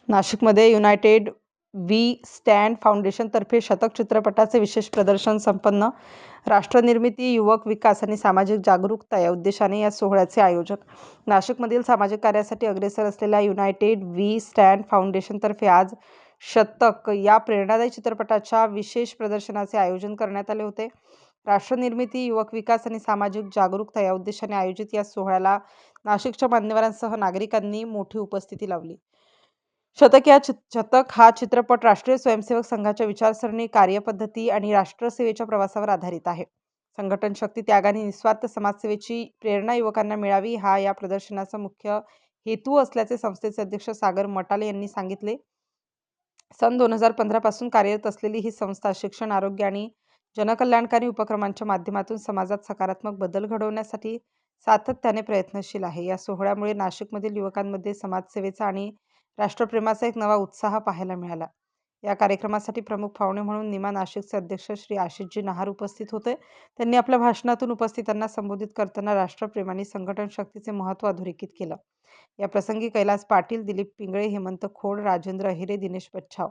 नाशिकमध्ये United we stand फाउंडेशनतर्फे शतक चित्रपटाचे विशेष प्रदर्शन संपन्न. राष्ट्रनिर्मिती, युवक विकास आणि सामाजिक जागरूकता या उद्देशाने या सोहळ्याचे आयोजक. नाशिकमधील सामाजिक कार्यासाठी अग्रेसर असलेल्या युनायटेड वी स्टँड फाउंडेशनतर्फे आज शतक या प्रेरणादायी चित्रपटाच्या विशेष प्रदर्शनाचे आयोजन करण्यात आले होते. राष्ट्रनिर्मिती, युवक विकास आणि सामाजिक जागरूकता या उद्देशाने आयोजित या सोहळ्याला नाशिकच्या मान्यवरांसह नागरिकांनी मोठी उपस्थिती लावली. शतक हा चित्रपट राष्ट्रीय स्वयंसेवक संघाच्या विचारसरणी, कार्यपद्धती आणि राष्ट्रसेवेच्या प्रवासावर आधारित आहे. संघटन शक्ती, त्याग आणि निस्वार्थ समाजसेवेची प्रेरणा युवकांना मिळावी हा या प्रदर्शनाचा मुख्य हेतू असल्याचे संस्थेचे अध्यक्ष सागर मटाले यांनी सांगितले. सन 2015 पासून कार्यरत असलेली ही संस्था शिक्षण, आरोग्य आणि जनकल्याणकारी उपक्रमांच्या माध्यमातून समाजात सकारात्मक बदल घडवण्यासाठी सातत्याने प्रयत्नशील आहे. या सोहळ्यामुळे नाशिकमधील युवकांमध्ये समाजसेवेचा आणि राष्ट्रप्रेमाचा एक नवा उत्साह पाहायला मिळाला. या कार्यक्रमासाठी प्रमुख पाहुणे म्हणून निमा नाशिकचे अध्यक्ष श्री आशिषजी नहार उपस्थित होते. त्यांनी आपल्या भाषणातून उपस्थितांना संबोधित करताना राष्ट्रप्रेम आणि संघटन शक्तीचे महत्त्व अधोरेखित केलं. या प्रसंगी कैलास पाटील, दिलीप पिंगळे, हेमंत खोड, राजेंद्र अहिरे, दिनेश बच्छाव,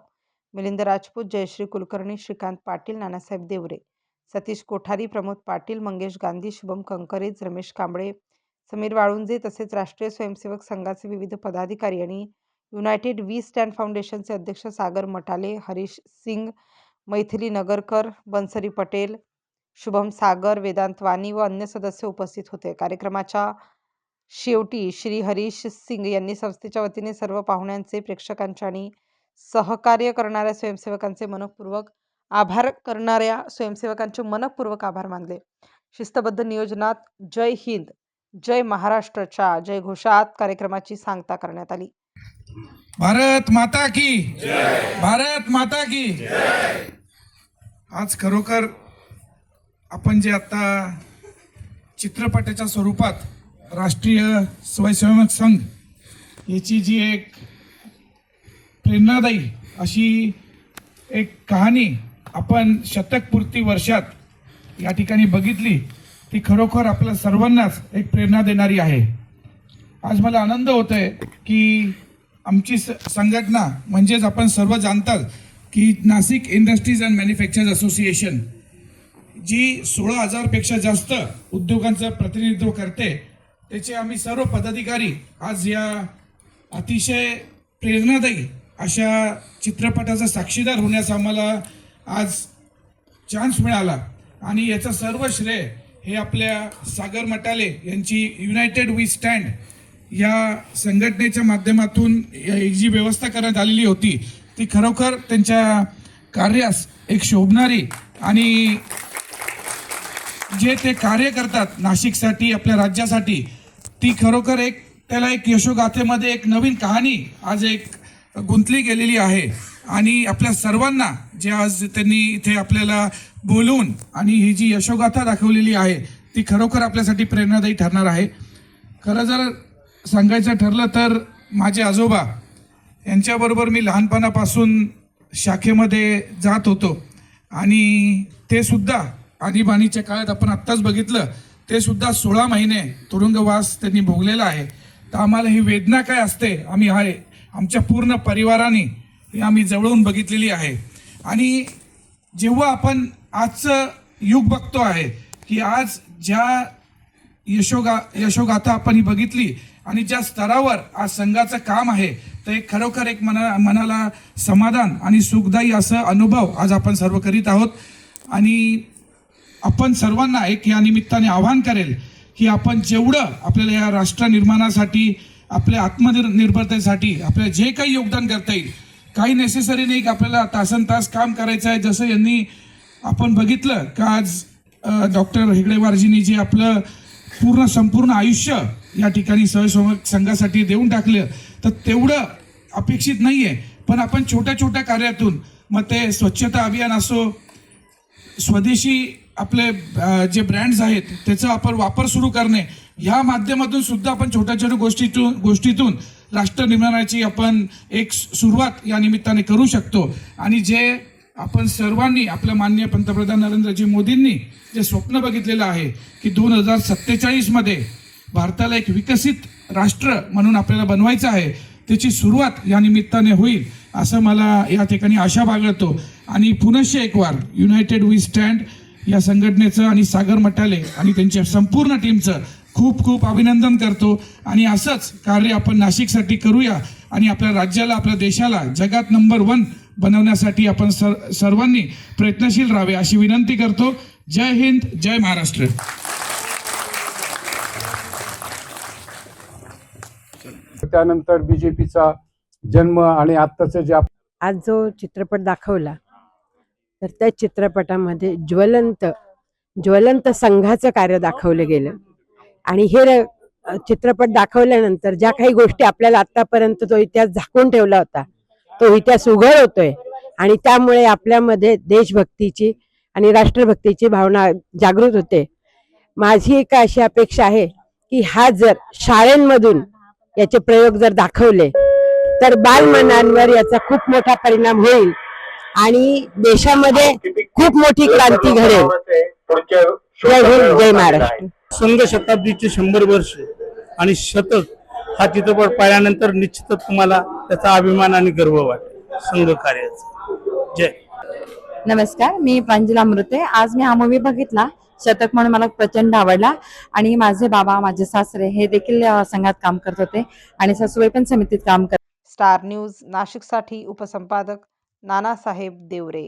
मिलिंद राजपूत, जयश्री कुलकर्णी, श्रीकांत पाटील, नानासाहेब देवरे, सतीश कोठारी, प्रमोद पाटील, मंगेश गांधी, शुभम कंकरेज, रमेश कांबळे, समीर वाळुंजे तसेच राष्ट्रीय स्वयंसेवक संघाचे विविध पदाधिकारी आणि युनायटेड वी स्टँड फाउंडेशनचे अध्यक्ष सागर मटाले, हरीश सिंग, मैथिली नगरकर, बन्सरी पटेल, शुभम सागर, वेदांत वाणी व अन्य सदस्य उपस्थित होते. कार्यक्रमाच्या शेवटी श्री हरीश सिंग यांनी संस्थेच्या वतीने सर्व पाहुण्यांचे, प्रेक्षकांचे आणि सहकार्य करणाऱ्या स्वयंसेवकांचे मनपूर्वक आभार मानले. शिस्तबद्ध नियोजनात जय हिंद, जय महाराष्ट्रच्या जयघोषात कार्यक्रमाची सांगता करण्यात आली. भारत माता की जय, भारत माता की जय. आज खरोखर आपण जे आता चित्रपटाच्या स्वरूपात राष्ट्रीय स्वयंसेवक संघ याची जी एक प्रेरणादायी अशी एक कहाणी आपण शतकपूर्ती वर्षात या ठिकाणी बघितली, ती खरोखर आपल्या सर्वांनाच एक प्रेरणा देणारी आहे. आज मला आनंद होतोय की आमची संघटना म्हणजेच आपण सर्व जाणतात की Nashik industries and manufacturers association जी 16,000पेक्षा जास्त उद्योगांचं प्रतिनिधित्व करते, त्याचे आम्ही सर्व पदाधिकारी आज या अतिशय प्रेरणादायी अशा चित्रपटाचा साक्षीदार होण्याचा आम्हाला आज चान्स मिळाला आणि याचं सर्व श्रेय हे आपल्या सागर मटाले यांची युनायटेड वी स्टँड या संघटनेच्या माध्यमातून जी व्यवस्था करण्यात आलेली होती ती खरोखर त्यांच्या कार्यास एक शोभणारी आणि जे ते कार्य करतात नाशिकसाठी, आपल्या राज्यासाठी, ती खरोखर एक त्याला एक यशोगाथेमध्ये एक नवीन कहाणी आज एक गुंतली गेलेली आहे. आणि आपल्या सर्वांना जे आज त्यांनी इथे आपल्याला बोलवून आणि ही जी यशोगाथा दाखवलेली आहे ती खरोखर आपल्यासाठी प्रेरणादायी ठरणार आहे. खरं जर सांगायचं ठरलं तर माझे आजोबा यांच्याबरोबर मी लहानपणापासून शाखेमध्ये जात होतो आणि ते सुद्धा आणीबाणीच्या काळात आपण आत्ताच बघितलं, ते सुद्धा 16 महिने तुरुंगवास त्यांनी भोगलेला आहे. तर आम्हाला ही वेदना काय असते आमच्या पूर्ण परिवाराने आम्ही जवळून बघितलेली आहे. आणि जेव्हा आपण आजचं युग बघतो आहे की आज ज्या यशोगाथा आपण ही बघितली आणि ज्या स्तरावर आज संघाचं काम आहे ते खरोखर एक मनाला समाधान आणि सुखदायी असं अनुभव आज आपण सर्व करीत आहोत. आणि आपण सर्वांना एक या निमित्ताने आवाहन करेल की आपण जेवढं आपल्याला या राष्ट्र निर्माणासाठी, आपल्या आत्मनिर्भरतेसाठी आपल्याला जे काही योगदान करता येईल, काही नेसेसरी नाही की आपल्याला तासनतास काम करायचं आहे. जसं यांनी आपण बघितलं का आज डॉक्टर हेगडेवारजींनी जे आपलं संपूर्ण आयुष्य या ठिकाणी स्वयंसेवक संघासाठी देऊन टाकलं, तर तेवढं अपेक्षित नाही आहे. पण आपण छोट्या छोट्या कार्यातून, मग ते स्वच्छता अभियान असो, स्वदेशी आपले जे ब्रँड्स आहेत त्याचा आपण वापर सुरू करणे, ह्या माध्यमातून सुद्धा आपण छोट्या छोट्या गोष्टीतून राष्ट्र निर्माणाची आपण एक सुरुवात या निमित्ताने करू शकतो. आणि जे आपण सर्वांनी आपल्या माननीय पंतप्रधान नरेंद्रजी मोदींनी जे स्वप्न बघितलेलं आहे की 2047 मध्ये भारताला एक विकसित राष्ट्र म्हणून आपल्याला बनवायचं आहे, त्याची सुरुवात या निमित्ताने होईल असं मला या ठिकाणी आशा बाळगतो. आणि पुनश्च एक वार युनायटेड वी स्टँड या संघटनेचं आणि सागर मटाले आणि त्यांच्या संपूर्ण टीमचं खूप खूप अभिनंदन करतो. आणि असंच कार्य आपण नाशिकसाठी करूया आणि आपल्या राज्याला, आपल्या देशाला जगात नंबर 1 बनवण्यासाठी आपण सर्वांनी प्रयत्नशील राहावे अशी विनंती करतो. जय हिंद, जय महाराष्ट्र. त्यानंतर बीजेपीचा जन्म आणि आत्ताचं जे आज जो चित्रपट दाखवला तर त्या चित्रपटामध्ये ज्वलंत संघाचं कार्य दाखवलं गेलं. आणि हे चित्रपट दाखवल्यानंतर ज्या काही गोष्टी आपल्याला आतापर्यंत जो इतिहास झाकून ठेवला होता तो इतिहास उघड होतोय. आणि त्यामुळे आपल्यामध्ये देशभक्तीची आणि राष्ट्रभक्तीची भावना जागृत होते. माझी एक अशी अपेक्षा आहे की हा जर शाळेंमधून याचे प्रयोग जर दाखवले तर बालमनांवर याचा खूप मोठा परिणाम होईल आणि देशामध्ये खूप मोठी क्रांती घडेल. जय हिंद, जय महाराष्ट्र. संघ शताब्दीचे 100 वर्ष आणि शतक हा चित्रपट पाहिल्यानंतर निश्चितच तुम्हाला त्याचा अभिमान आणि गर्व वाटेल संघ कार्याचा. जय. नमस्कार, मी प्रांजली अमृते. आज मी हा मूवी बघितला, शतक म्हणून मला प्रचंड आवडला. आणि माझे बाबा, माझे सासरे हे देखील संघात काम करत होते आणि सासूबाई पण समितीत काम करत. स्टार न्यूज नाशिकसाठी उपसंपादक नानासाहेब देवरे.